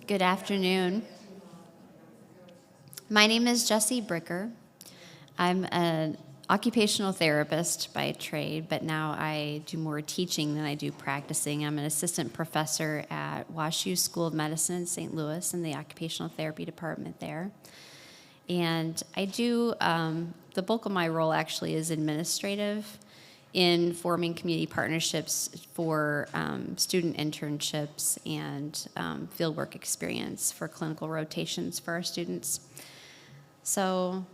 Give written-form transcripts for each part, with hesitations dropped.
Good afternoon. My name is Jessie Bricker. I'm an occupational therapist by trade, but now I do more teaching than I do practicing. I'm an assistant professor at WashU School of Medicine in St. Louis in the occupational therapy department there. And I do, the bulk of my role actually is administrative in forming community partnerships for student internships and fieldwork experience for clinical rotations for our students. So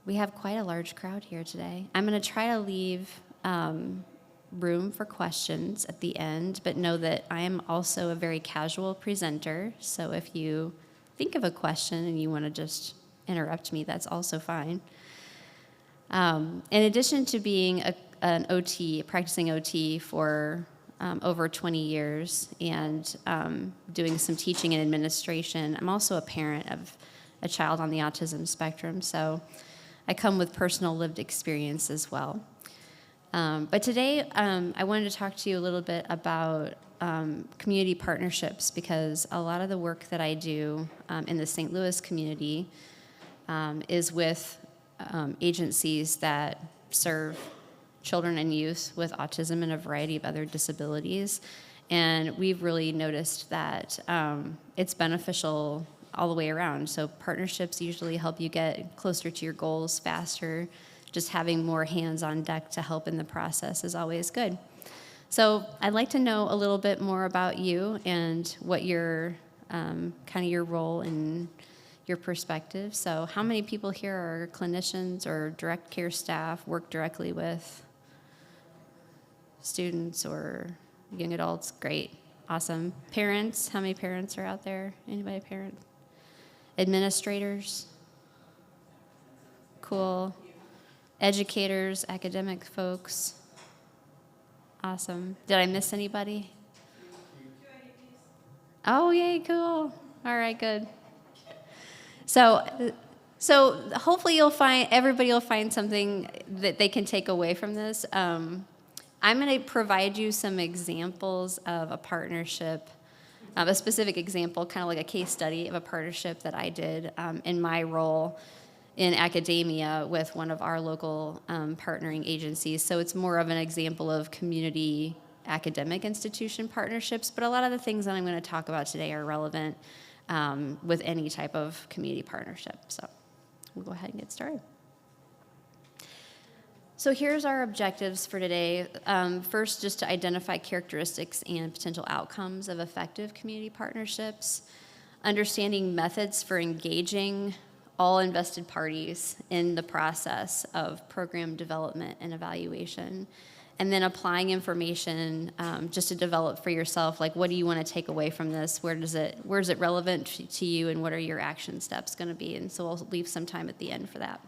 we have quite a large crowd here today. I'm going to try to leave room for questions at the end, but know that I am also a very casual presenter, so if you think of a question and you want to just interrupt me, that's also fine. In addition to being an OT, practicing OT for over 20 years and doing some teaching and administration, I'm also a parent of a child on the autism spectrum, so I come with personal lived experience as well. But today, I wanted to talk to you a little bit about community partnerships, because a lot of the work that I do in the St. Louis community is with agencies that serve children and youth with autism and a variety of other disabilities. And we've really noticed that it's beneficial all the way around. So partnerships usually help you get closer to your goals faster. Just having more hands on deck to help in the process is always good. So I'd like to know a little bit more about you and what your kind of your role in your perspective. So how many people here are clinicians or direct care staff, work directly with students or young adults? Great, awesome. Parents, how many parents are out there? Anybody parent? Administrators? Cool. Educators, academic folks? Awesome. Did I miss anybody? Oh, yay, cool. All right, good. So hopefully everybody will find something that they can take away from this. I'm going to provide you some examples of a partnership A specific example, kind of like a case study of a partnership that I did in my role in academia with one of our local partnering agencies. So it's more of an example of community academic institution partnerships, but a lot of the things that I'm going to talk about today are relevant with any type of community partnership. So we'll go ahead and get started. So here's our objectives for today. First, just to identify characteristics and potential outcomes of effective community partnerships, understanding methods for engaging all invested parties in the process of program development and evaluation, and then applying information just to develop for yourself, like what do you want to take away from this? Where is it relevant to you, and what are your action steps going to be? And so we'll leave some time at the end for that.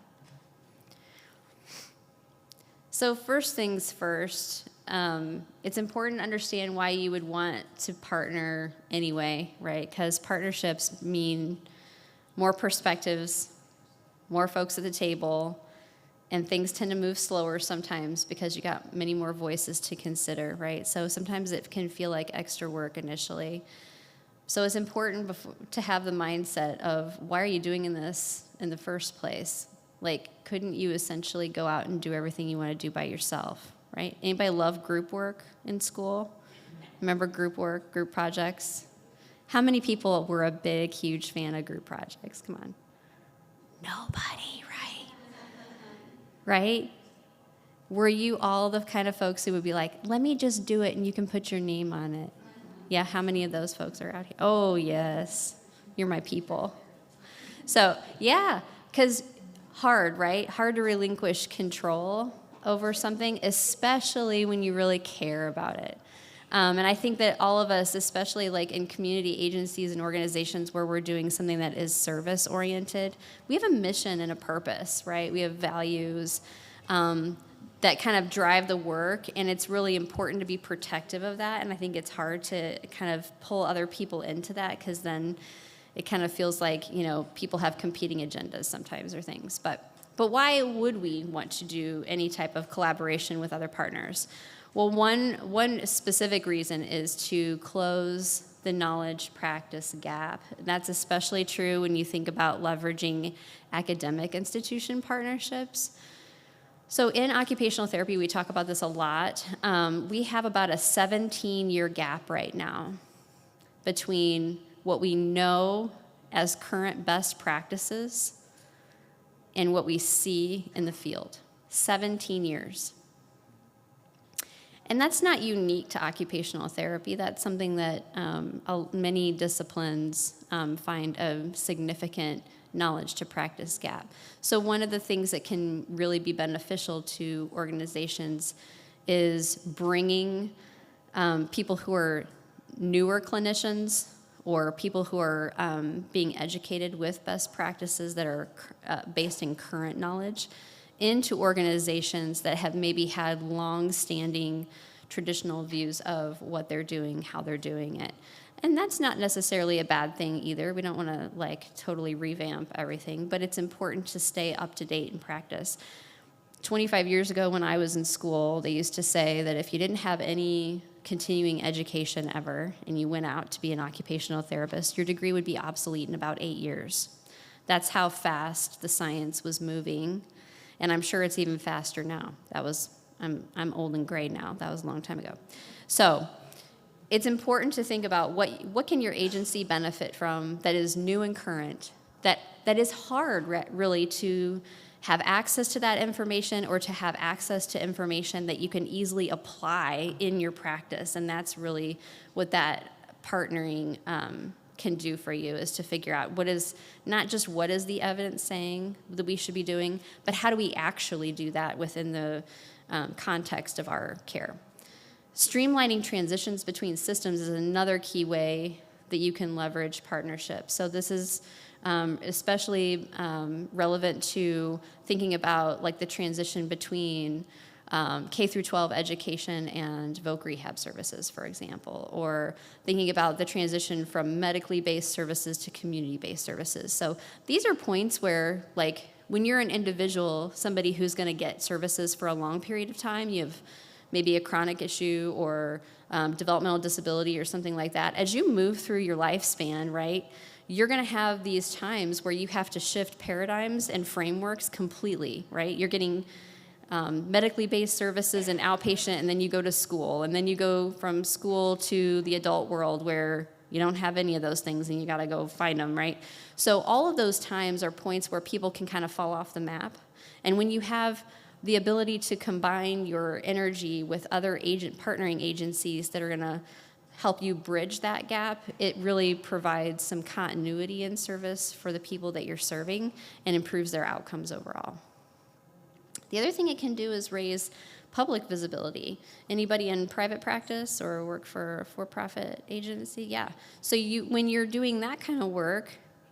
So first things first, it's important to understand why you would want to partner anyway, right? Because partnerships mean more perspectives, more folks at the table, and things tend to move slower sometimes because you got many more voices to consider, right? So sometimes it can feel like extra work initially. So it's important to have the mindset of, why are you doing this in the first place? Like, couldn't you essentially go out and do everything you want to do by yourself, right? Anybody love group work in school? Remember group work, group projects? How many people were a big, huge fan of group projects? Come on. Nobody, right? Right? Were you all the kind of folks who would be like, let me just do it and you can put your name on it? Yeah, how many of those folks are out here? Oh, yes. You're my people. So, yeah, because hard, right? Hard to relinquish control over something, especially when you really care about it. And I think that all of us, especially like in community agencies and organizations where we're doing something that is service-oriented, we have a mission and a purpose, right? We have values that kind of drive the work, and it's really important to be protective of that. And I think it's hard to kind of pull other people into that, because then it kind of feels like, people have competing agendas sometimes or things. But why would we want to do any type of collaboration with other partners? Well, one specific reason is to close the knowledge practice gap. That's especially true when you think about leveraging academic institution partnerships. So in occupational therapy, we talk about this a lot. We have about a 17-year gap right now between what we know as current best practices and what we see in the field. 17 years. And that's not unique to occupational therapy. That's something that many disciplines find a significant knowledge to practice gap. So one of the things that can really be beneficial to organizations is bringing people who are newer clinicians or people who are being educated with best practices that are based in current knowledge into organizations that have maybe had long-standing traditional views of what they're doing, how they're doing it. And that's not necessarily a bad thing either. We don't want to totally revamp everything, but it's important to stay up to date in practice. 25 years ago when I was in school, they used to say that if you didn't have any continuing education ever and you went out to be an occupational therapist, your degree would be obsolete in about 8 years. That's how fast the science was moving. And I'm sure it's even faster now. I'm old and gray now. That was a long time ago. So it's important to think about what can your agency benefit from that is new and current, that is hard really to have access to that information or to have access to information that you can easily apply in your practice. And that's really what that partnering can do for you, is to figure out not just what is the evidence saying that we should be doing, but how do we actually do that within the context of our care. Streamlining transitions between systems is another key way that you can leverage partnerships. So this is especially relevant to thinking about the transition between K through 12 education and voc rehab services, for example, or thinking about the transition from medically based services to community-based services. So these are points where, when you're an individual, somebody who's going to get services for a long period of time, you have maybe a chronic issue or developmental disability or something like that, as you move through your lifespan, right, you're going to have these times where you have to shift paradigms and frameworks completely, right? You're getting medically based services and outpatient, and then you go to school, and then you go from school to the adult world where you don't have any of those things and you got to go find them, right? So all of those times are points where people can kind of fall off the map. And when you have the ability to combine your energy with other partnering agencies that are going to help you bridge that gap, it really provides some continuity in service for the people that you're serving and improves their outcomes overall. The other thing it can do is raise public visibility. Anybody in private practice or work for a for-profit agency? Yeah. So when you're doing that kind of work,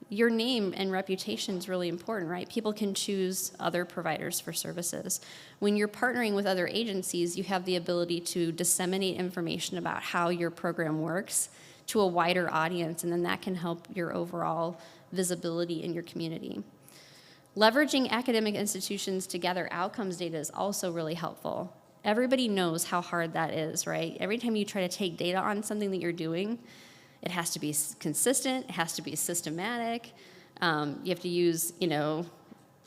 your name and reputation is really important, right? People can choose other providers for services. When you're partnering with other agencies, you have the ability to disseminate information about how your program works to a wider audience, and then that can help your overall visibility in your community. Leveraging academic institutions to gather outcomes data is also really helpful. Everybody knows how hard that is, right? Every time you try to take data on something that you're doing, it has to be consistent, it has to be systematic. You have to use,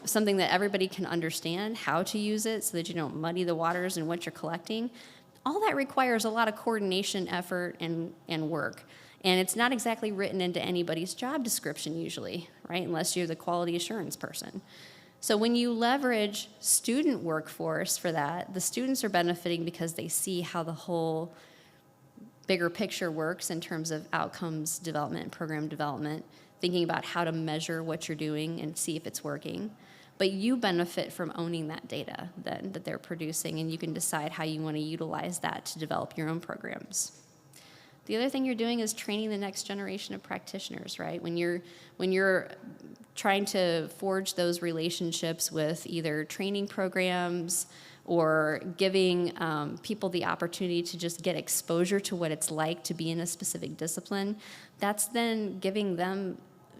something that everybody can understand how to use it so that you don't muddy the waters in what you're collecting. All that requires a lot of coordination, effort, and work. And it's not exactly written into anybody's job description usually, right? Unless you're the quality assurance person. So when you leverage student workforce for that, the students are benefiting because they see how the whole bigger picture works in terms of outcomes development, program development, thinking about how to measure what you're doing and see if it's working. But you benefit from owning that data then that they're producing, and you can decide how you want to utilize that to develop your own programs. The other thing you're doing is training the next generation of practitioners, right? When you're trying to forge those relationships with either training programs or giving people the opportunity to just get exposure to what it's like to be in a specific discipline, that's then giving them,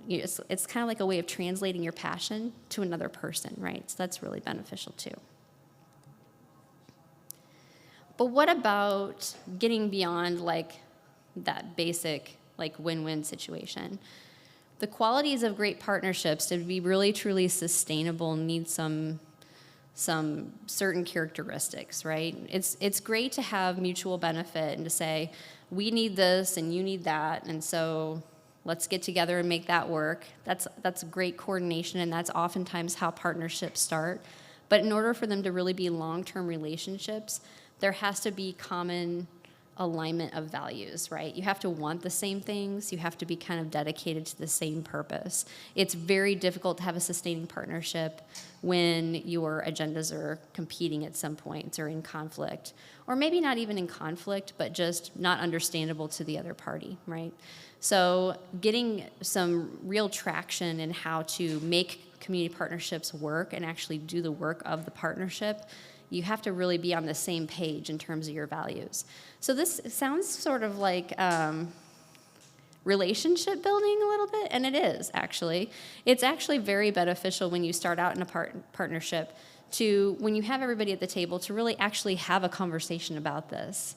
it's kind of like a way of translating your passion to another person, right? So that's really beneficial too. But what about getting beyond that basic win-win situation? The qualities of great partnerships to be really truly sustainable need some certain characteristics, right? It's great to have mutual benefit and to say, we need this and you need that, and so let's get together and make that work. That's great coordination, and that's oftentimes how partnerships start. But in order for them to really be long-term relationships, there has to be common alignment of values, right? You have to want the same things. You have to be kind of dedicated to the same purpose. It's very difficult to have a sustaining partnership when your agendas are competing at some points or in conflict, or maybe not even in conflict, but just not understandable to the other party, right? So getting some real traction in how to make community partnerships work and actually do the work of the partnership, you have to really be on the same page in terms of your values. So this sounds sort of like relationship building a little bit, and it is actually. It's actually very beneficial when you start out in a partnership when you have everybody at the table to really actually have a conversation about this.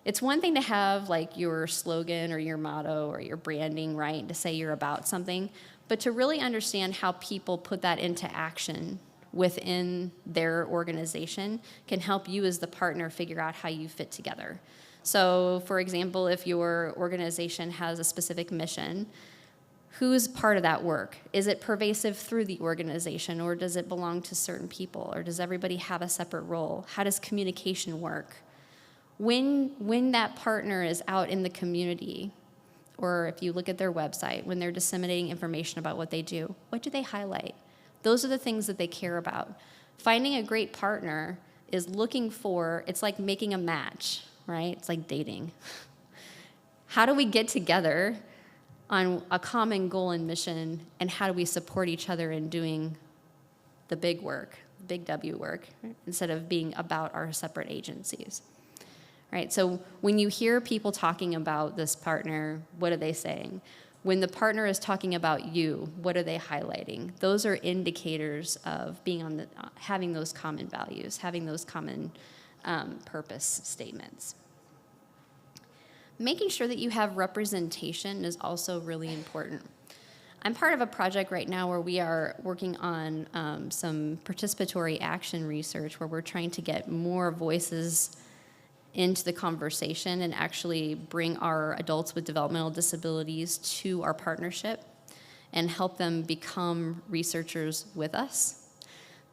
It's one thing to have your slogan or your motto or your branding, right, to say you're about something, but to really understand how people put that into action within their organization can help you as the partner figure out how you fit together. So, for example, if your organization has a specific mission, who's part of that work? Is it pervasive through the organization, or does it belong to certain people, or does everybody have a separate role? How does communication work? When that partner is out in the community, or if you look at their website, when they're disseminating information about what they do, what do they highlight? Those are the things that they care about. Finding a great partner is it's like making a match, right? It's like dating. How do we get together on a common goal and mission, and how do we support each other in doing the big work, big W work, instead of being about our separate agencies? Right? So when you hear people talking about this partner, what are they saying? When the partner is talking about you, what are they highlighting? Those are indicators of being having those common values, having those common purpose statements. Making sure that you have representation is also really important. I'm part of a project right now where we are working on some participatory action research where we're trying to get more voices into the conversation and actually bring our adults with developmental disabilities to our partnership and help them become researchers with us.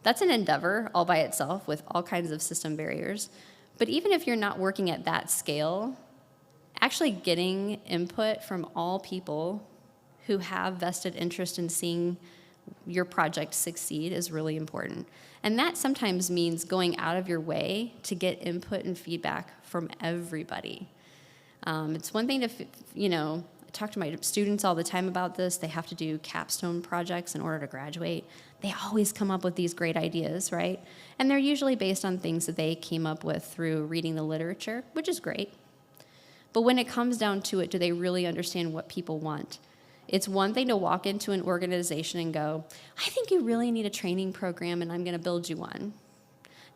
That's an endeavor all by itself with all kinds of system barriers. But even if you're not working at that scale, actually getting input from all people who have vested interest in seeing your project succeed is really important. And that sometimes means going out of your way to get input and feedback from everybody. It's one thing to, I talk to my students all the time about this. They have to do capstone projects in order to graduate. They always come up with these great ideas, right? And they're usually based on things that they came up with through reading the literature, which is great. But when it comes down to it, do they really understand what people want? It's one thing to walk into an organization and go, I think you really need a training program and I'm going to build you one.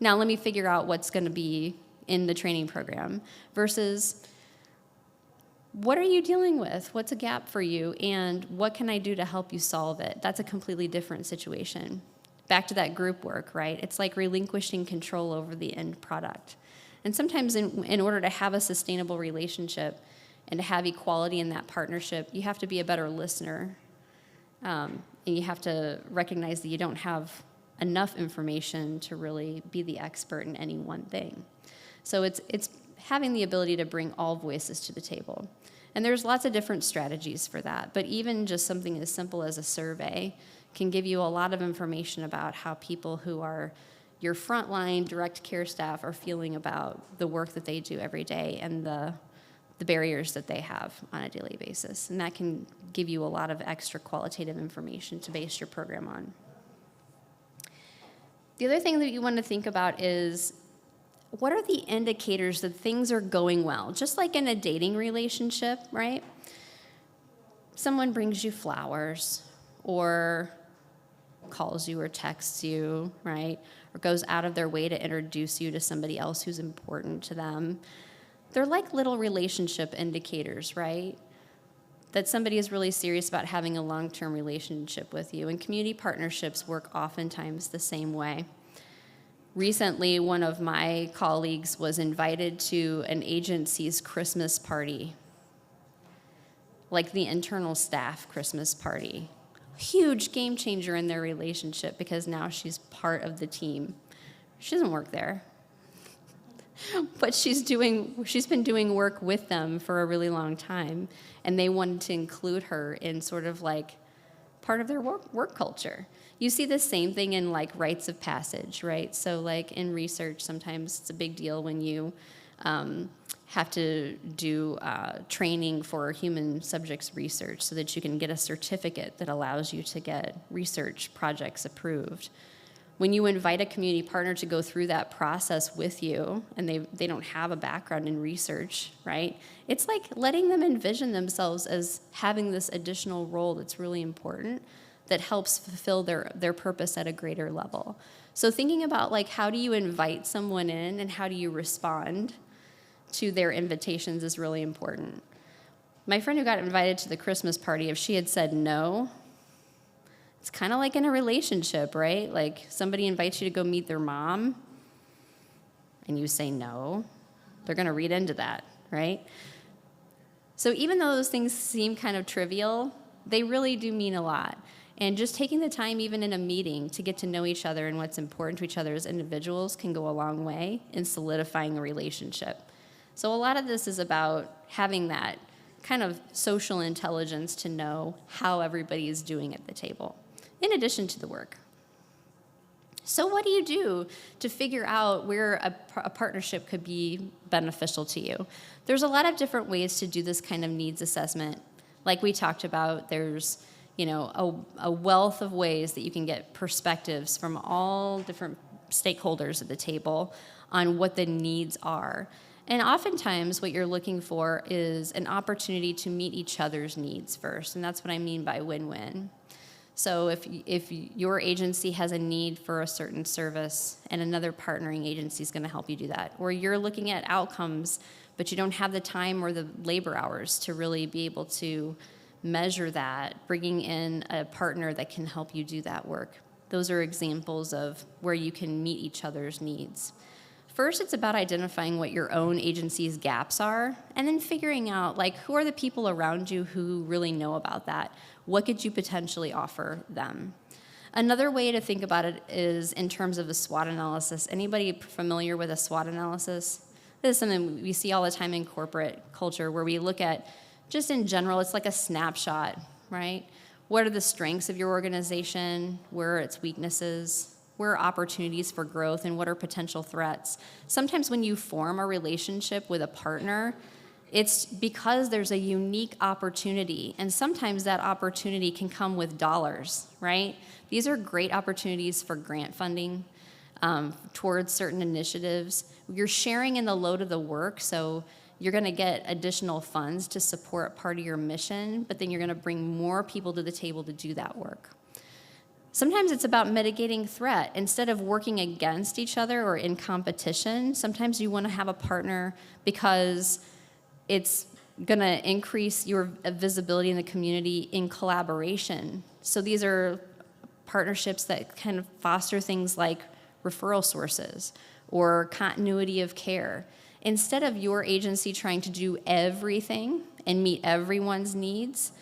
Now let me figure out what's going to be in the training program versus what are you dealing with? What's a gap for you? And what can I do to help you solve it? That's a completely different situation. Back to that group work, right? It's like relinquishing control over the end product. And sometimes in order to have a sustainable relationship and to have equality in that partnership, you have to be a better listener. And you have to recognize that you don't have enough information to really be the expert in any one thing. So it's having the ability to bring all voices to the table. And there's lots of different strategies for that. But even just something as simple as a survey can give you a lot of information about how people who are your frontline direct care staff are feeling about the work that they do every day and the barriers that they have on a daily basis. And that can give you a lot of extra qualitative information to base your program on. The other thing that you want to think about is, what are the indicators that things are going well? Just like in a dating relationship, right? Someone brings you flowers or calls you or texts you, right? Or goes out of their way to introduce you to somebody else who's important to them. They're like little relationship indicators, right? That somebody is really serious about having a long-term relationship with you. And community partnerships work oftentimes the same way. Recently, one of my colleagues was invited to an agency's Christmas party, like the internal staff Christmas party. Huge game changer in their relationship because now she's part of the team. She doesn't work there, but she's been doing work with them for a really long time, and they wanted to include her in sort of like part of their work culture. You see the same thing in like rites of passage, right? So like in research, sometimes it's a big deal when you have to do training for human subjects research so that you can get a certificate that allows you to get research projects approved. When you invite a community partner to go through that process with you, and they don't have a background in research, right? It's like letting them envision themselves as having this additional role that's really important that helps fulfill their purpose at a greater level. So thinking about like how do you invite someone in and how do you respond to their invitations is really important. My friend who got invited to the Christmas party, if she had said no, it's kind of like in a relationship, right? Like somebody invites you to go meet their mom and you say no, they're going to read into that, right? So even though those things seem kind of trivial, they really do mean a lot. And just taking the time, even in a meeting, to get to know each other and what's important to each other as individuals can go a long way in solidifying a relationship. So a lot of this is about having that kind of social intelligence to know how everybody is doing at the table, in addition to the work. So what do you do to figure out where a partnership could be beneficial to you? There's a lot of different ways to do this kind of needs assessment. Like we talked about, there's a wealth of ways that you can get perspectives from all different stakeholders at the table on what the needs are. And oftentimes what you're looking for is an opportunity to meet each other's needs first, and that's what I mean by win-win. So if your agency has a need for a certain service and another partnering agency is going to help you do that, or you're looking at outcomes but you don't have the time or the labor hours to really be able to measure that, bringing in a partner that can help you do that work. Those are examples of where you can meet each other's needs. First, it's about identifying what your own agency's gaps are, and then figuring out, like, who are the people around you who really know about that? What could you potentially offer them? Another way to think about it is in terms of a SWOT analysis. Anybody familiar with a SWOT analysis? This is something we see all the time in corporate culture, where we look at, just in general, it's like a snapshot, right? What are the strengths of your organization? Where are its weaknesses? Where are opportunities for growth, and what are potential threats? Sometimes when you form a relationship with a partner, it's because there's a unique opportunity, and sometimes that opportunity can come with dollars, right? These are great opportunities for grant funding towards certain initiatives. You're sharing in the load of the work, so you're going to get additional funds to support part of your mission, but then you're going to bring more people to the table to do that work. Sometimes it's about mitigating threat. Instead of working against each other or in competition, sometimes you want to have a partner because it's going to increase your visibility in the community in collaboration. So these are partnerships that kind of foster things like referral sources or continuity of care. Instead of your agency trying to do everything and meet everyone's needs,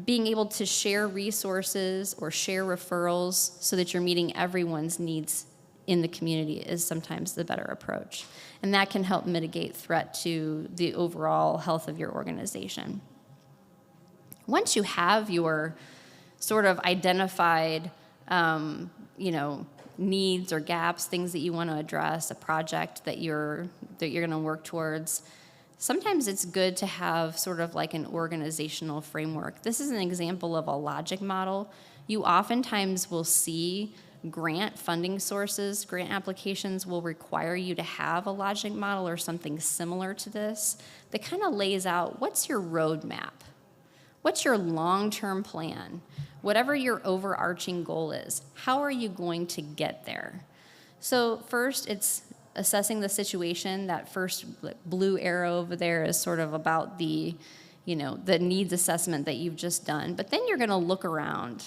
being able to share resources or share referrals so that you're meeting everyone's needs in the community is sometimes the better approach. And that can help mitigate threat to the overall health of your organization. Once you have your sort of identified, needs or gaps, things that you want to address, a project that you're going to work towards, sometimes it's good to have sort of like an organizational framework. This is an example of a logic model. You oftentimes will see grant funding sources, grant applications will require you to have a logic model or something similar to this that kind of lays out what's your roadmap, what's your long-term plan, whatever your overarching goal is, how are you going to get there? So first, it's assessing the situation. That first blue arrow over there is sort of about the needs assessment that you've just done. But then you're going to look around.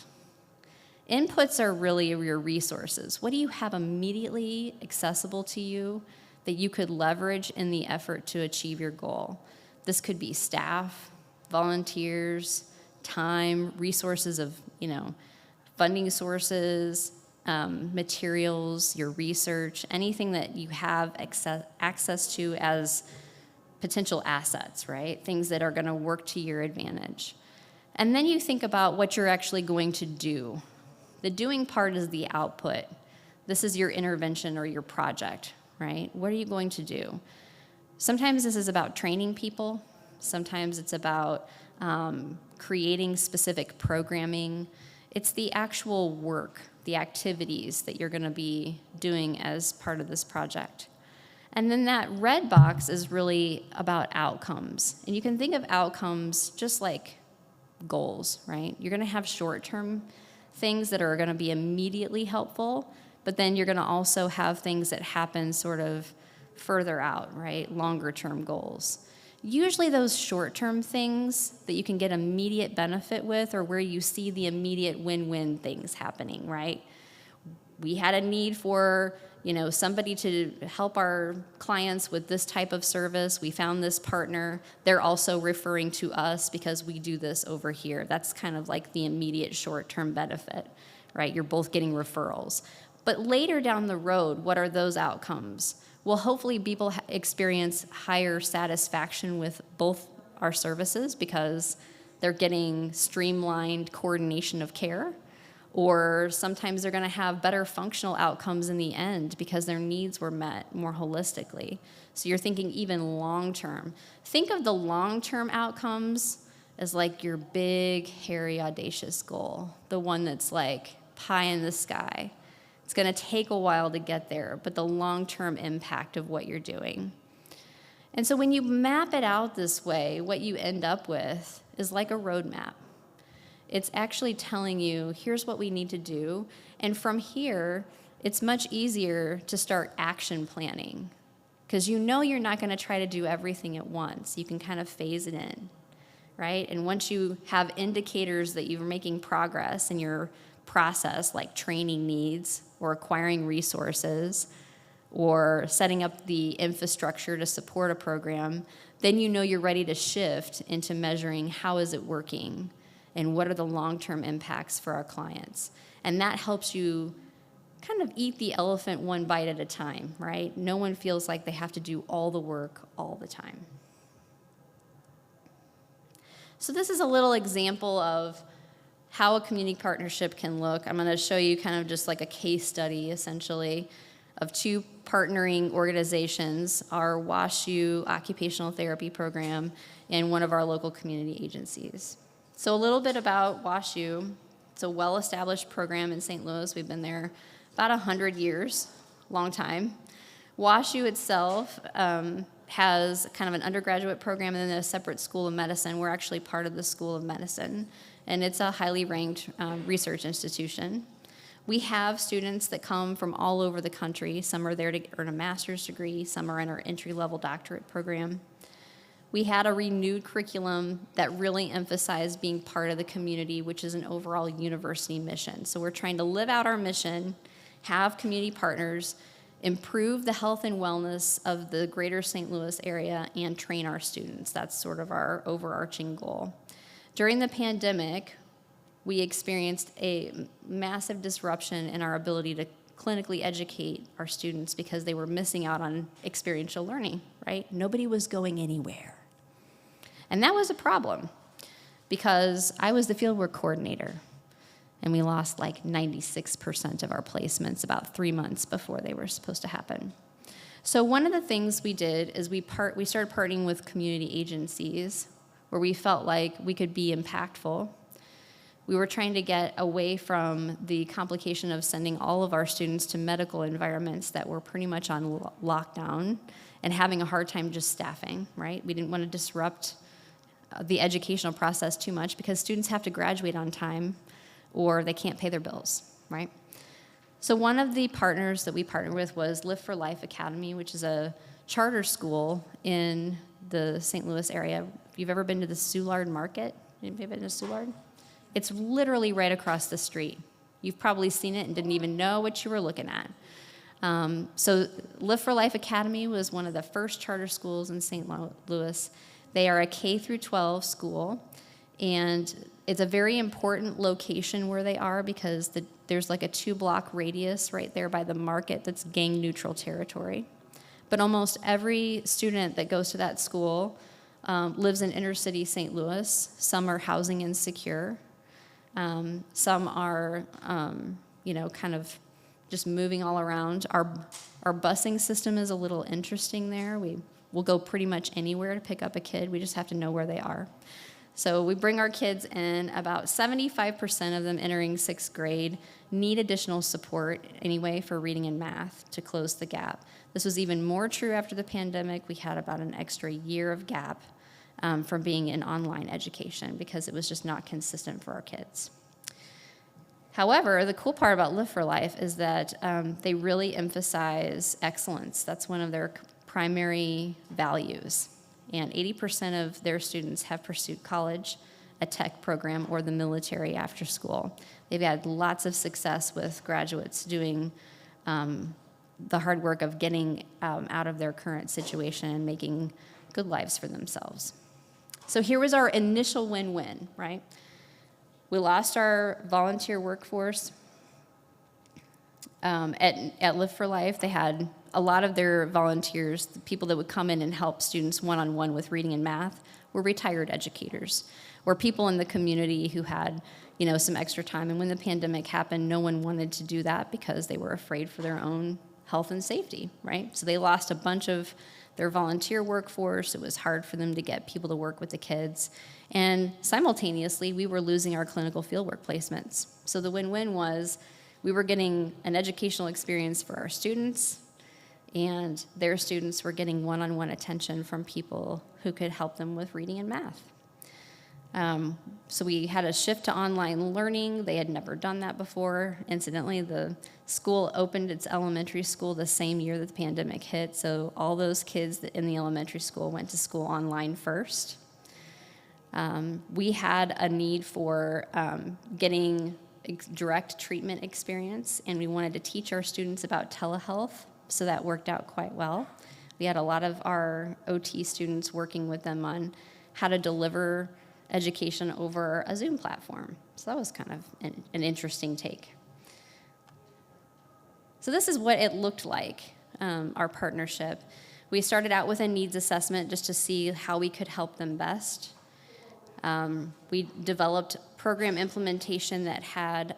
Inputs are really your resources. What do you have immediately accessible to you that you could leverage in the effort to achieve your goal? This could be staff, volunteers, time, resources of, funding sources, materials, your research, anything that you have access to as potential assets, right? Things that are going to work to your advantage. And then you think about what you're actually going to do. The doing part is the output. This is your intervention or your project, right? What are you going to do? Sometimes this is about training people. Sometimes it's about creating specific programming. It's the actual work, the activities that you're going to be doing as part of this project. And then that red box is really about outcomes. And you can think of outcomes just like goals, right? You're going to have short-term things that are going to be immediately helpful, but then you're going to also have things that happen sort of further out, right? Longer-term goals. Usually those short-term things that you can get immediate benefit with are where you see the immediate win-win things happening, right? We had a need for, somebody to help our clients with this type of service. We found this partner. They're also referring to us because we do this over here. That's kind of like the immediate short-term benefit, right? You're both getting referrals. But later down the road, what are those outcomes? Well, hopefully people experience higher satisfaction with both our services because they're getting streamlined coordination of care, or sometimes they're going to have better functional outcomes in the end because their needs were met more holistically. So you're thinking even long-term. Think of the long-term outcomes as like your big, hairy, audacious goal, the one that's like pie in the sky. It's going to take a while to get there, but the long-term impact of what you're doing. And so when you map it out this way, what you end up with is like a roadmap. It's actually telling you, here's what we need to do. And from here, it's much easier to start action planning because you know you're not going to try to do everything at once. You can kind of phase it in, right? And once you have indicators that you're making progress in your process, like training needs or acquiring resources or setting up the infrastructure to support a program, then you know you're ready to shift into measuring how is it working and what are the long-term impacts for our clients. And that helps you kind of eat the elephant one bite at a time, right? No one feels like they have to do all the work all the time. So this is a little example of how a community partnership can look. I'm going to show you kind of just like a case study, essentially, of two partnering organizations, our WashU Occupational Therapy Program and one of our local community agencies. So a little bit about WashU. It's a well-established program in St. Louis. We've been there about 100 years, long time. WashU itself has kind of an undergraduate program and then a separate school of medicine. We're actually part of the School of Medicine, and it's a highly ranked research institution. We have students that come from all over the country. Some are there to earn a master's degree. Some are in our entry-level doctorate program. We had a renewed curriculum that really emphasized being part of the community, which is an overall university mission. So we're trying to live out our mission, have community partners, improve the health and wellness of the greater St. Louis area, and train our students. That's sort of our overarching goal. During the pandemic, we experienced a massive disruption in our ability to clinically educate our students because they were missing out on experiential learning, right? Nobody was going anywhere. And that was a problem because I was the fieldwork coordinator, and we lost like 96% of our placements about 3 months before they were supposed to happen. So one of the things we did is we started partnering with community agencies where we felt like we could be impactful. We were trying to get away from the complication of sending all of our students to medical environments that were pretty much on lockdown and having a hard time just staffing, right? We didn't want to disrupt the educational process too much because students have to graduate on time or they can't pay their bills, right? So one of the partners that we partnered with was Live for Life Academy, which is a charter school in the St. Louis area. If you've ever been to the Soulard Market, anybody been to Soulard? It's literally right across the street. You've probably seen it and didn't even know what you were looking at. So Live for Life Academy was one of the first charter schools in St. Louis. They are a K through 12 school, and it's a very important location where they are because there's like a 2-block radius right there by the market that's gang-neutral territory. But almost every student that goes to that school lives in inner city St. Louis. Some are housing insecure. Some are, kind of just moving all around. Our busing system is a little interesting there. We'll go pretty much anywhere to pick up a kid. We just have to know where they are. So we bring our kids in. About 75% of them entering 6th grade need additional support anyway for reading and math to close the gap. This was even more true after the pandemic. We had about an extra year of gap from being in online education because it was just not consistent for our kids. However, the cool part about Live for Life is that they really emphasize excellence. That's one of their primary values. And 80% of their students have pursued college, a tech program, or the military after school. They've had lots of success with graduates doing the hard work of getting out of their current situation and making good lives for themselves. So here was our initial win-win, right? We lost our volunteer workforce. At Live for Life, they had a lot of their volunteers, the people that would come in and help students one-on-one with reading and math, were retired educators, or people in the community who had, some extra time. And when the pandemic happened, no one wanted to do that because they were afraid for their own health and safety, right? So they lost a bunch of their volunteer workforce. It was hard for them to get people to work with the kids. And simultaneously, we were losing our clinical fieldwork placements. So the win-win was we were getting an educational experience for our students, and their students were getting one-on-one attention from people who could help them with reading and math. So we had a shift to online learning. They had never done that before. Incidentally, the school opened its elementary school the same year that the pandemic hit, so all those kids in the elementary school went to school online first. We had a need for getting direct treatment experience, and we wanted to teach our students about telehealth, so that worked out quite well. We had a lot of our OT students working with them on how to deliver education over a Zoom platform. So that was kind of an interesting take. So this is what it looked like, our partnership. We started out with a needs assessment just to see how we could help them best. We developed program implementation that had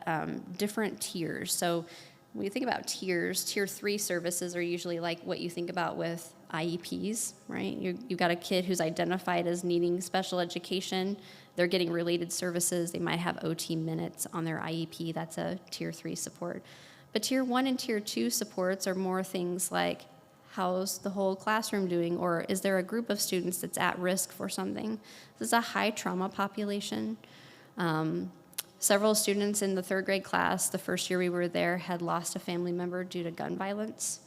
different tiers. So when you think about tiers, tier 3 services are usually like what you think about with IEPs, right? You've got a kid who's identified as needing special education. They're getting related services. They might have OT minutes on their IEP. That's a tier 3 support. But tier 1 and tier 2 supports are more things like, how's the whole classroom doing? Or is there a group of students that's at risk for something? This is a high trauma population. Several students in the 3rd grade class, the first year we were there, had lost a family member due to gun violence.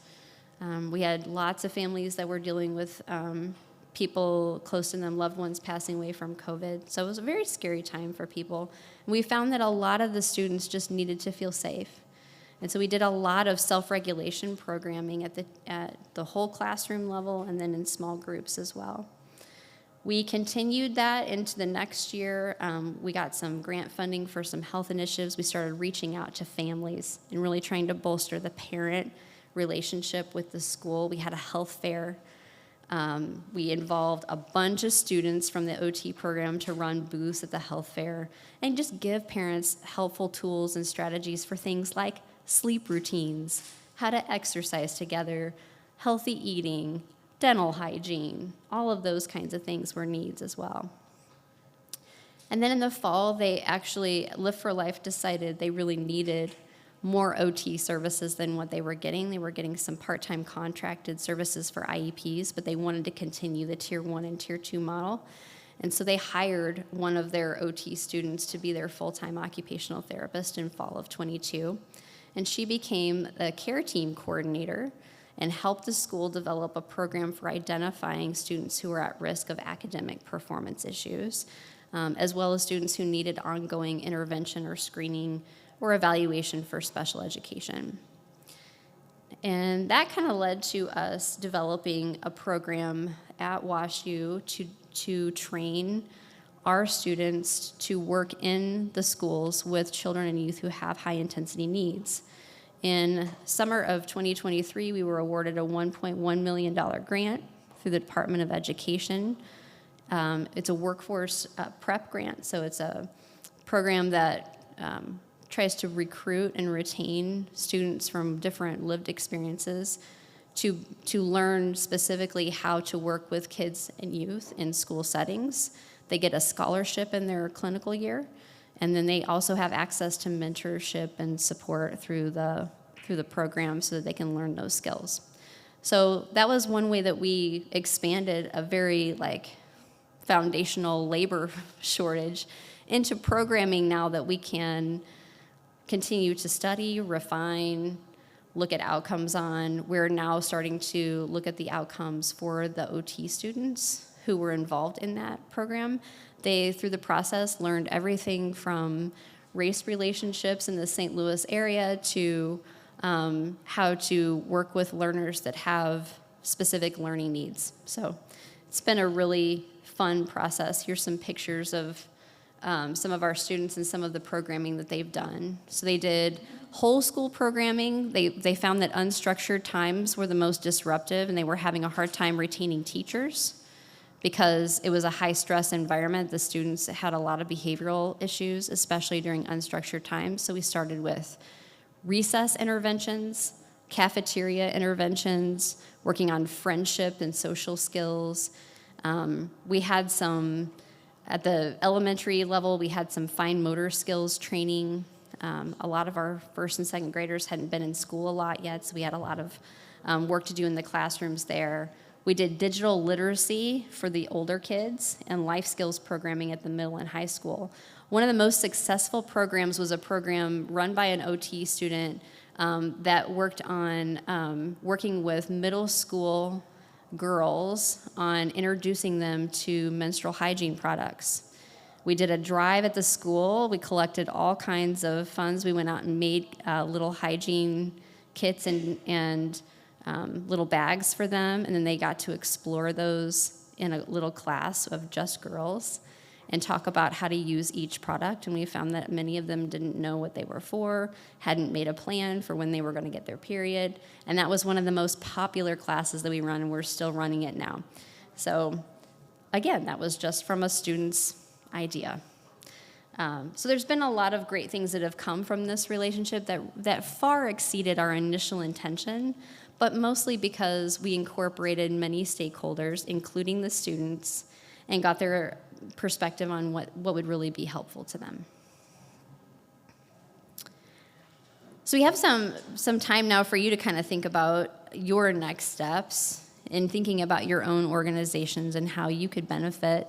We had lots of families that were dealing with people close to them, loved ones passing away from COVID. So it was a very scary time for people. And we found that a lot of the students just needed to feel safe. And so we did a lot of self-regulation programming at the whole classroom level and then in small groups as well. We continued that into the next year. We got some grant funding for some health initiatives. We started reaching out to families and really trying to bolster the parent relationship with the school. We had a health fair. We involved a bunch of students from the OT program to run booths at the health fair and just give parents helpful tools and strategies for things like sleep routines, how to exercise together, healthy eating, dental hygiene. All of those kinds of things were needs as well. And then in the fall, Lift for Life decided they really needed more OT services than what they were getting. They were getting some part-time contracted services for IEPs, but they wanted to continue the tier 1 and tier 2 model. And so they hired one of their OT students to be their full-time occupational therapist in fall of 22. And she became a care team coordinator and helped the school develop a program for identifying students who were at risk of academic performance issues, as well as students who needed ongoing intervention or screening or evaluation for special education. And that kind of led to us developing a program at WashU to train our students to work in the schools with children and youth who have high intensity needs. In summer of 2023, we were awarded a $1.1 million grant through the Department of Education. It's a workforce prep grant, so it's a program that tries to recruit and retain students from different lived experiences to learn specifically how to work with kids and youth in school settings. They get a scholarship in their clinical year, and then they also have access to mentorship and support through the program so that they can learn those skills. So that was one way that we expanded a very foundational labor shortage into programming now that we can continue to study, refine, look at outcomes on. We're now starting to look at the outcomes for the OT students who were involved in that program. They, through the process, learned everything from race relationships in the St. Louis area to how to work with learners that have specific learning needs. So it's been a really fun process. Here's some pictures of some of our students and some of the programming that they've done. So they did whole school programming. They found that unstructured times were the most disruptive, and they were having a hard time retaining teachers because it was a high-stress environment. The students had a lot of behavioral issues, especially during unstructured times. So we started with recess interventions, cafeteria interventions, working on friendship and social skills. We had some, at the elementary level, we had some fine motor skills training. A lot of our first and second graders hadn't been in school a lot yet, so we had a lot of work to do in the classrooms there. We did digital literacy for the older kids and life skills programming at the middle and high school. One of the most successful programs was a program run by an OT student that worked on working with middle school girls on introducing them to menstrual hygiene products. We did a drive at the school. We collected all kinds of funds. We went out and made little hygiene kits and little bags for them, and then they got to explore those in a little class of just girls and talk about how to use each product. And we found that many of them didn't know what they were for, hadn't made a plan for when they were going to get their period, and that was one of the most popular classes that we run, and we're still running it now. So again, that was just from a student's idea. So there's been a lot of great things that have come from this relationship that far exceeded our initial intention, but mostly because we incorporated many stakeholders, including the students, and got their perspective on what would really be helpful to them. So we have some time now for you to kind of think about your next steps in thinking about your own organizations and how you could benefit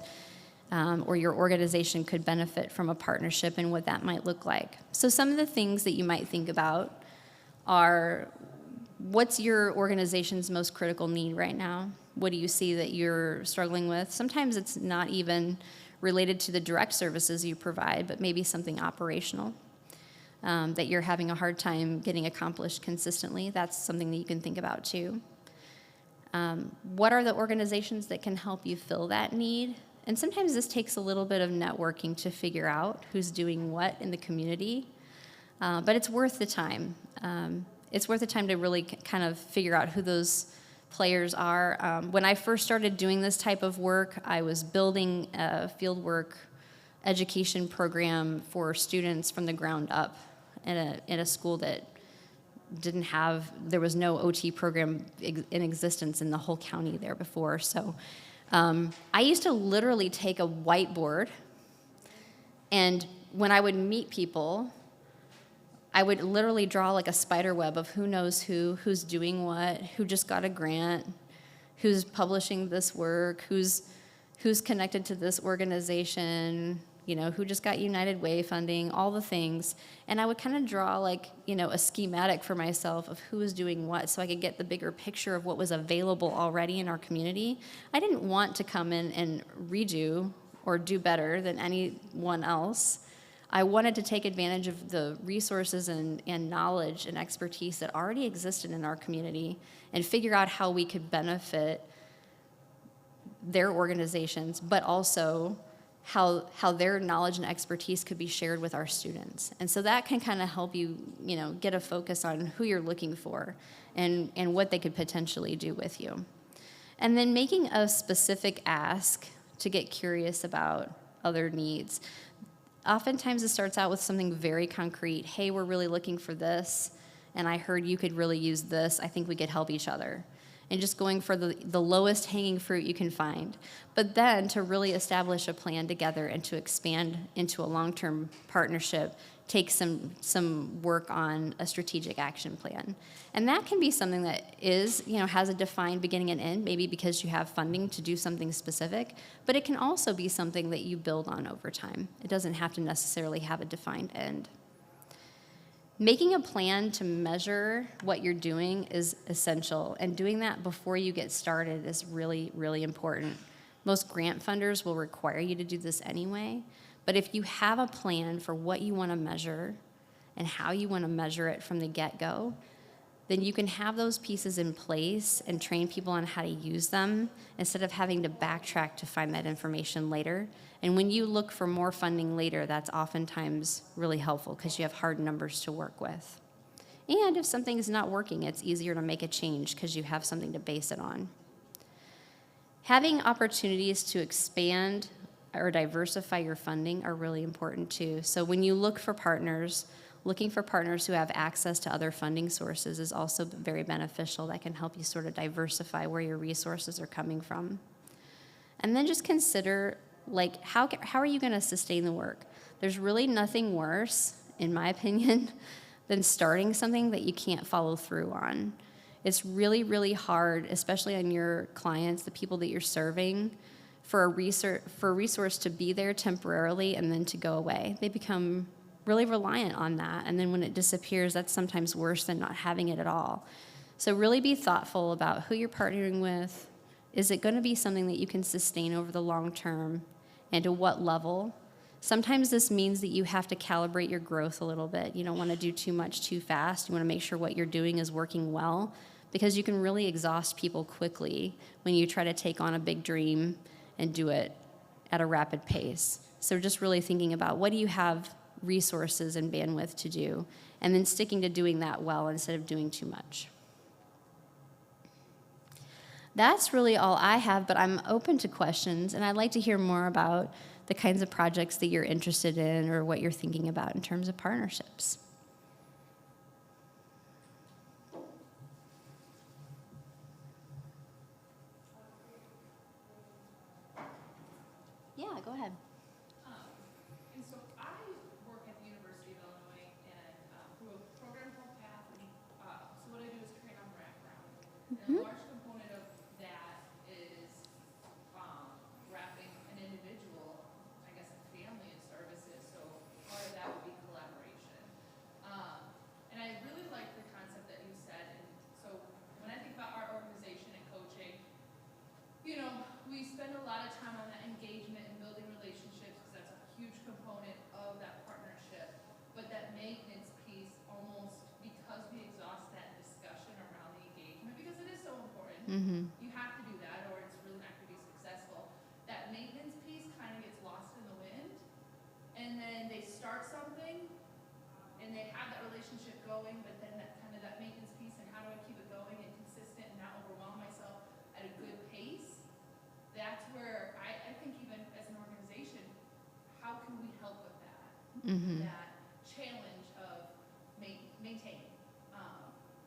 or your organization could benefit from a partnership and what that might look like. So some of the things that you might think about are, what's your organization's most critical need right now? What do you see that you're struggling with? Sometimes it's not even related to the direct services you provide, but maybe something operational that you're having a hard time getting accomplished consistently. That's something that you can think about too. What are the organizations that can help you fill that need? And sometimes this takes a little bit of networking to figure out who's doing what in the community, but it's worth the time. It's worth the time to really kind of figure out who those players are. When I first started doing this type of work, I was building a fieldwork education program for students from the ground up in a school that there was no OT program in existence in the whole county there before. So I used to literally take a whiteboard, and when I would meet people, I would literally draw like a spider web of who knows who's doing what, who just got a grant, who's publishing this work, who's connected to this organization, who just got United Way funding, all the things. And I would kind of draw like, a schematic for myself of who was doing what so I could get the bigger picture of what was available already in our community. I didn't want to come in and redo or do better than anyone else. I wanted to take advantage of the resources and knowledge and expertise that already existed in our community and figure out how we could benefit their organizations, but also how their knowledge and expertise could be shared with our students. And so that can kind of help you, get a focus on who you're looking for and what they could potentially do with you. And then making a specific ask to get curious about other needs. Oftentimes it starts out with something very concrete. Hey, we're really looking for this, and I heard you could really use this. I think we could help each other. And just going for the lowest hanging fruit you can find. But then to really establish a plan together and to expand into a long-term partnership takes some work on a strategic action plan. And that can be something that has a defined beginning and end, maybe because you have funding to do something specific, but it can also be something that you build on over time. It doesn't have to necessarily have a defined end. Making a plan to measure what you're doing is essential, and doing that before you get started is really, really important. Most grant funders will require you to do this anyway, but if you have a plan for what you want to measure and how you want to measure it from the get-go, then you can have those pieces in place and train people on how to use them instead of having to backtrack to find that information later. And when you look for more funding later, that's oftentimes really helpful because you have hard numbers to work with. And if something's not working, it's easier to make a change because you have something to base it on. Having opportunities to expand or diversify your funding are really important too. So when you look for partners, looking for partners who have access to other funding sources is also very beneficial. That can help you sort of diversify where your resources are coming from. And then just consider, how are you going to sustain the work? There's really nothing worse, in my opinion, than starting something that you can't follow through on. It's really, really hard, especially on your clients, the people that you're serving, for a resource to be there temporarily and then to go away. They become really reliant on that. And then when it disappears, that's sometimes worse than not having it at all. So really be thoughtful about who you're partnering with. Is it going to be something that you can sustain over the long term, and to what level? Sometimes this means that you have to calibrate your growth a little bit. You don't want to do too much too fast. You want to make sure what you're doing is working well, because you can really exhaust people quickly when you try to take on a big dream and do it at a rapid pace. So just really thinking about, what do you have resources and bandwidth to do, and then sticking to doing that well instead of doing too much. That's really all I have, but I'm open to questions, and I'd like to hear more about the kinds of projects that you're interested in or what you're thinking about in terms of partnerships. Yeah, go ahead. And so I work at the University of Illinois and through a program called PATH. So what I do is train on background. And a large component of that is wrapping an individual, I guess, a family in services. So part of that would be collaboration. And I really like the concept that you said. And so when I think about our organization and coaching, you know, we spend a lot of time on that engagement and building relationships, because that's a huge component of that partnership. But that maintenance piece, almost because we exhaust that discussion around the engagement, because it is so important. Mm-hmm. You have to do that or it's really not going to be successful. That maintenance piece kind of gets lost in the wind. And then they start something and they have that relationship going, but then that kind of that maintenance piece, and how do I keep it going and consistent and not overwhelm myself at a good pace? That's where I think, even as an organization, how can we help with that? Mm-hmm. That challenge of maintaining.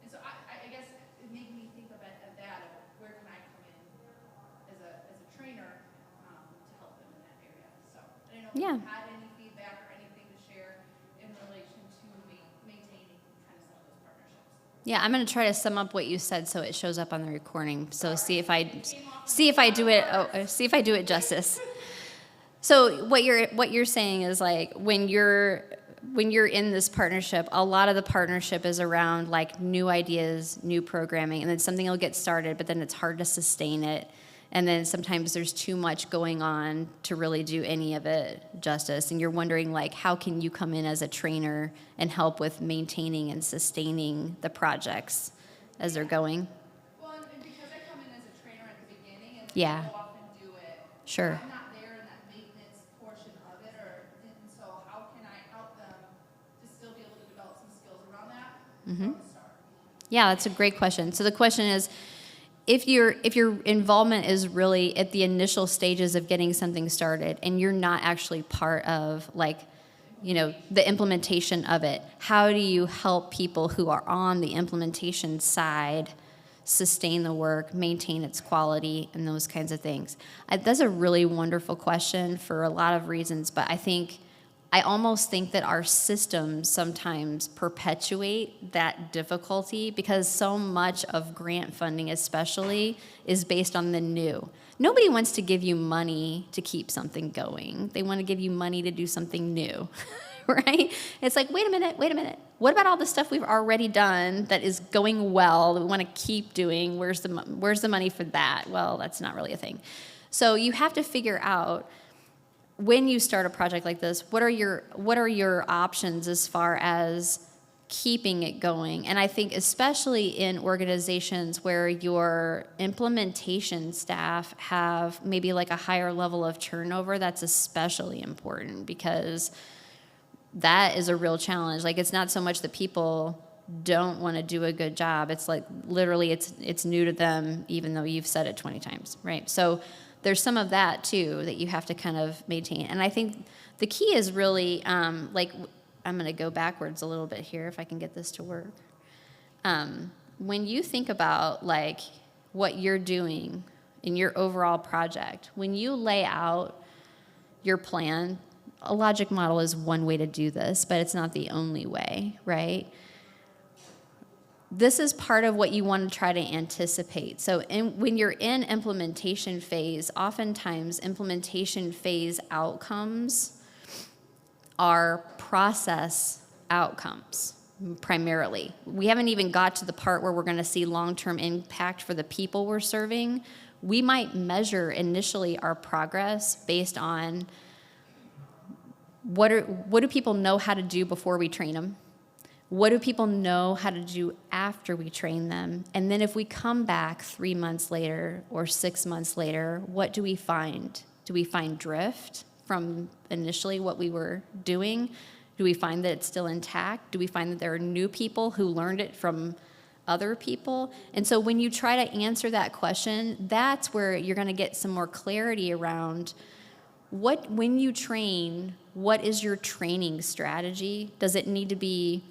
And so I guess it made me think of that, of where can I come in as a trainer to help them in that area. So I don't know if you had any feedback or anything to share in relation to maintaining kind of some of those partnerships. Yeah, I'm going to try to sum up what you said so it shows up on the recording. So see if I do it justice. So what you're saying is, like, when you're in this partnership, a lot of the partnership is around like new ideas, new programming, and then something will get started, but then it's hard to sustain it. And then sometimes there's too much going on to really do any of it justice. And you're wondering, like, how can you come in as a trainer and help with maintaining and sustaining the projects as they're going? Well, and because I come in as a trainer at the beginning, and Yeah. I go off and do it, Sure. I'm not there in that maintenance portion of it, and so how can I help them to still be able to develop some skills around that from the start? Yeah, that's a great question. So the question is, if your involvement is really at the initial stages of getting something started, and you're not actually part of, like, you know, the implementation of it, how do you help people who are on the implementation side sustain the work, maintain its quality, and those kinds of things? That's a really wonderful question for a lot of reasons, but I almost think that our systems sometimes perpetuate that difficulty, because so much of grant funding especially is based on the new. Nobody wants to give you money to keep something going. They want to give you money to do something new, right? It's like, wait a minute. What about all the stuff we've already done that is going well, that we want to keep doing? Where's the money for that? Well, that's not really a thing. So you have to figure out, when you start a project like this, what are your options as far as keeping it going? And I think especially in organizations where your implementation staff have maybe like a higher level of turnover, that's especially important, because that is a real challenge. Like, it's not so much that people don't want to do a good job. It's like, literally, it's new to them, even though you've said it 20 times, right? So there's some of that too that you have to kind of maintain. And I think the key is really, like, I'm going to go backwards a little bit here if I can get this to work. When you think about, like, what you're doing in your overall project, when you lay out your plan, a logic model is one way to do this, but it's not the only way, right? this is part of what you want to try to anticipate. So when you're in implementation phase, oftentimes implementation phase outcomes are process outcomes primarily. We haven't even got to the part where we're going to see long-term impact for the people we're serving. We might measure initially our progress based on what do people know how to do before we train them? What do people know how to do after we train them? And then if we come back 3 months later or 6 months later, what do we find? Do we find drift from initially what we were doing? Do we find that it's still intact? Do we find that there are new people who learned it from other people? And so when you try to answer that question, that's where you're going to get some more clarity around when you train, what is your training strategy? Does it need to be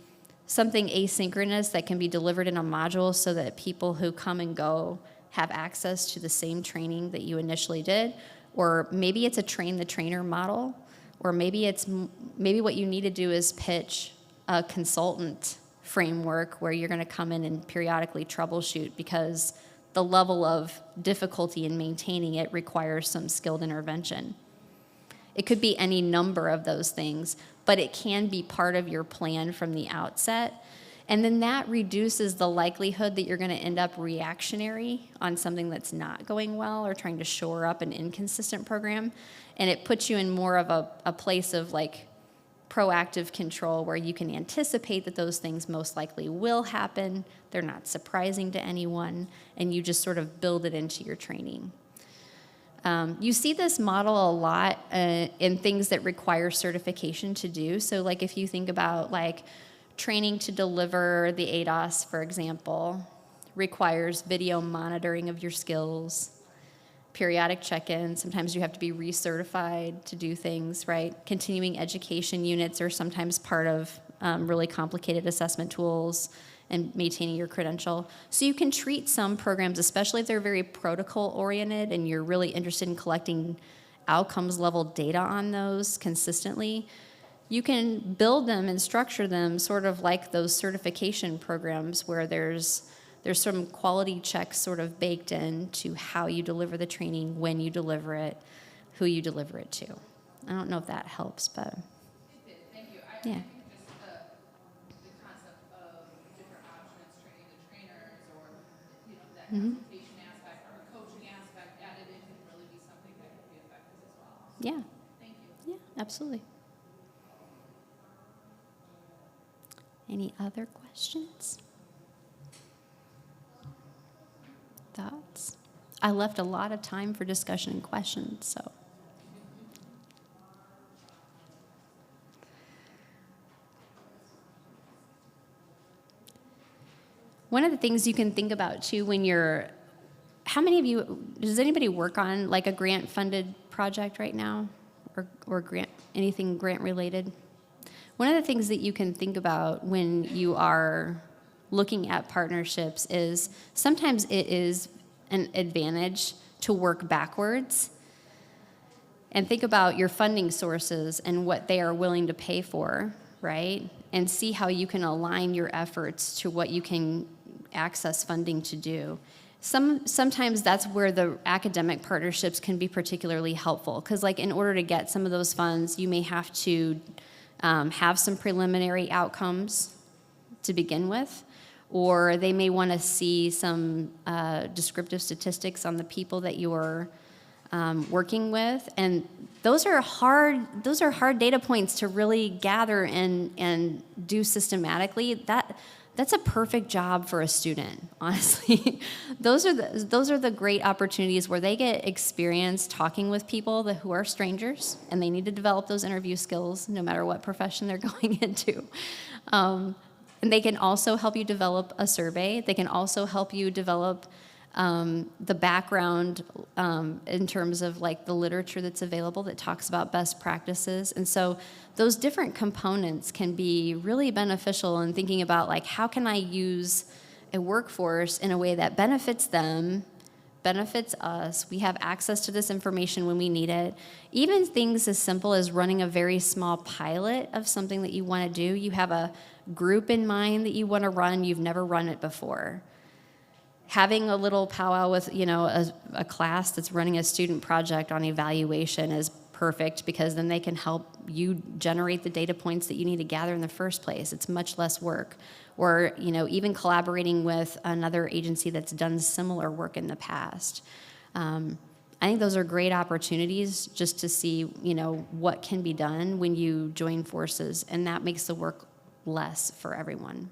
something asynchronous that can be delivered in a module so that people who come and go have access to the same training that you initially did? Or maybe it's a train the trainer model, or maybe what you need to do is pitch a consultant framework where you're going to come in and periodically troubleshoot because the level of difficulty in maintaining it requires some skilled intervention. It could be any number of those things, but it can be part of your plan from the outset. And then that reduces the likelihood that you're going to end up reactionary on something that's not going well or trying to shore up an inconsistent program. And it puts you in more of a place of like proactive control where you can anticipate that those things most likely will happen. They're not surprising to anyone, and you just sort of build it into your training. You see this model a lot in things that require certification to do. So like if you think about like training to deliver the ADOS, for example, requires video monitoring of your skills, periodic check-ins. Sometimes you have to be recertified to do things, right? Continuing education units are sometimes part of really complicated assessment tools and maintaining your credential. So you can treat some programs, especially if they're very protocol-oriented and you're really interested in collecting outcomes-level data on those consistently, you can build them and structure them sort of like those certification programs where there's some quality checks sort of baked in to how you deliver the training, when you deliver it, who you deliver it to. I don't know if that helps, but It did, thank you. I yeah. think just the concept of different options, training the trainers, or that consultation aspect or coaching aspect added in can really be something that could be effective as well. Yeah. Thank you. Yeah, absolutely. Any other questions? Thoughts? I left a lot of time for discussion and questions, so. One of the things you can think about too when you're, how many of you, does anybody work on like a grant-funded project right now? Or anything grant-related? One of the things that you can think about when you are looking at partnerships is sometimes it is an advantage to work backwards and think about your funding sources and what they are willing to pay for, right? And see how you can align your efforts to what you can access funding to do. Sometimes that's where the academic partnerships can be particularly helpful because like in order to get some of those funds, you may have to have some preliminary outcomes to begin with, or they may want to see some descriptive statistics on the people that you're working with, and those are hard data points to really gather and do systematically. That's a perfect job for a student, honestly. Those are the great opportunities where they get experience talking with people who are strangers, and they need to develop those interview skills no matter what profession they're going into. And they can also help you develop a survey. They can also help you develop the background in terms of like the literature that's available that talks about best practices. And so those different components can be really beneficial in thinking about like how can I use a workforce in a way that benefits them, benefits us. We have access to this information when we need it. Even things as simple as running a very small pilot of something that you want to do. You have a group in mind that you want to run, you've never run it before. Having a little powwow with, a class that's running a student project on evaluation is perfect, because then they can help you generate the data points that you need to gather in the first place. It's much less work. Or, even collaborating with another agency that's done similar work in the past. I think those are great opportunities just to see, what can be done when you join forces, and that makes the work less for everyone.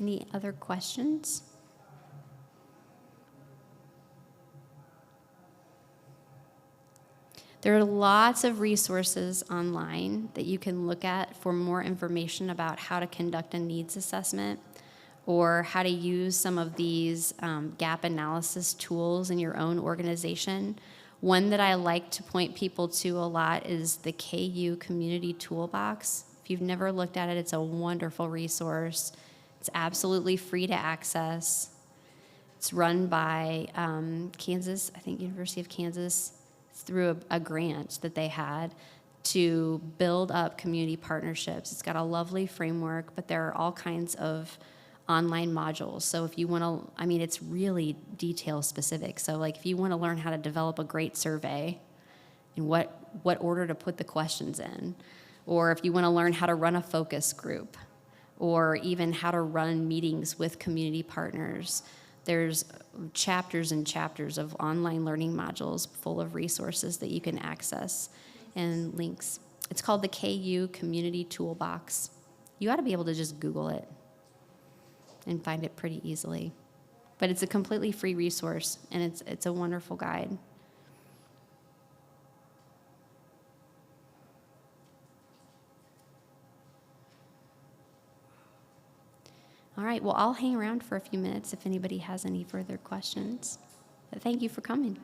Any other questions? There are lots of resources online that you can look at for more information about how to conduct a needs assessment, or how to use some of these gap analysis tools in your own organization. One that I like to point people to a lot is the KU Community Toolbox. If you've never looked at it, it's a wonderful resource. It's absolutely free to access. It's run by Kansas, I think University of Kansas, through a grant that they had to build up community partnerships. It's got a lovely framework, but there are all kinds of online modules. So if you want to, it's really detail specific. So like if you want to learn how to develop a great survey and what order to put the questions in, or if you want to learn how to run a focus group, or even how to run meetings with community partners, there's chapters and chapters of online learning modules full of resources that you can access and links. It's called the KU Community Toolbox. You ought to be able to just Google it and find it pretty easily. But it's a completely free resource, and it's a wonderful guide. All right, well, I'll hang around for a few minutes if anybody has any further questions. But thank you for coming.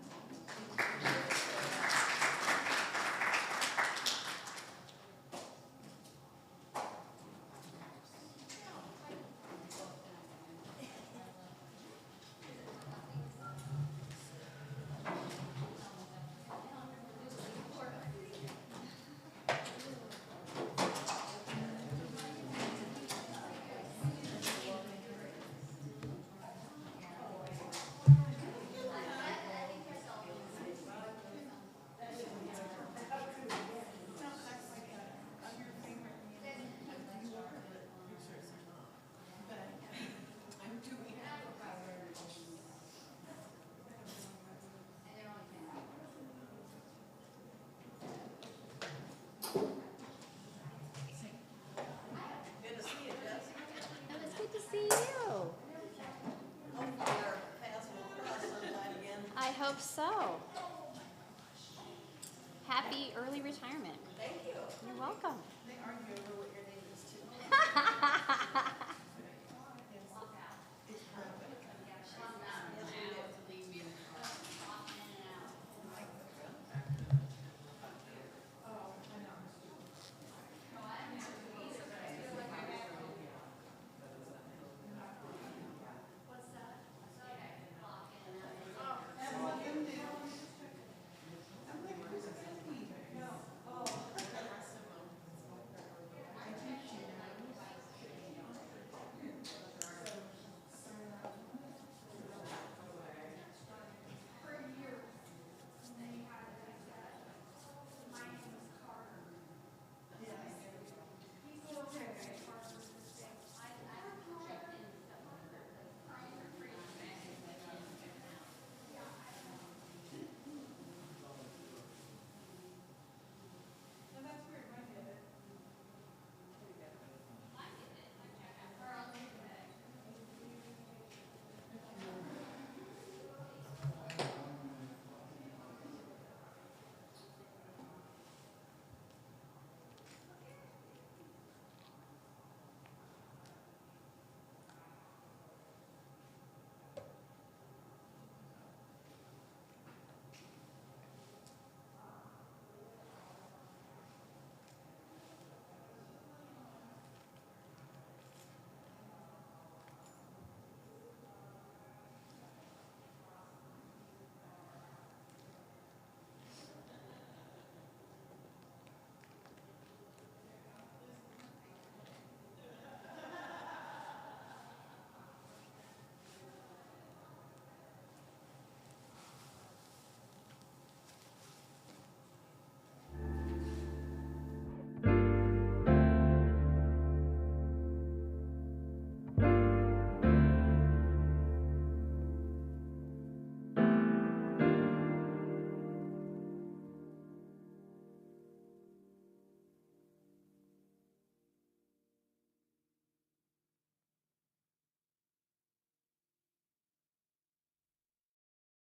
I hope so. Happy early retirement. Thank you. You're welcome. They argue over what your name is too.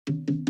Thank you.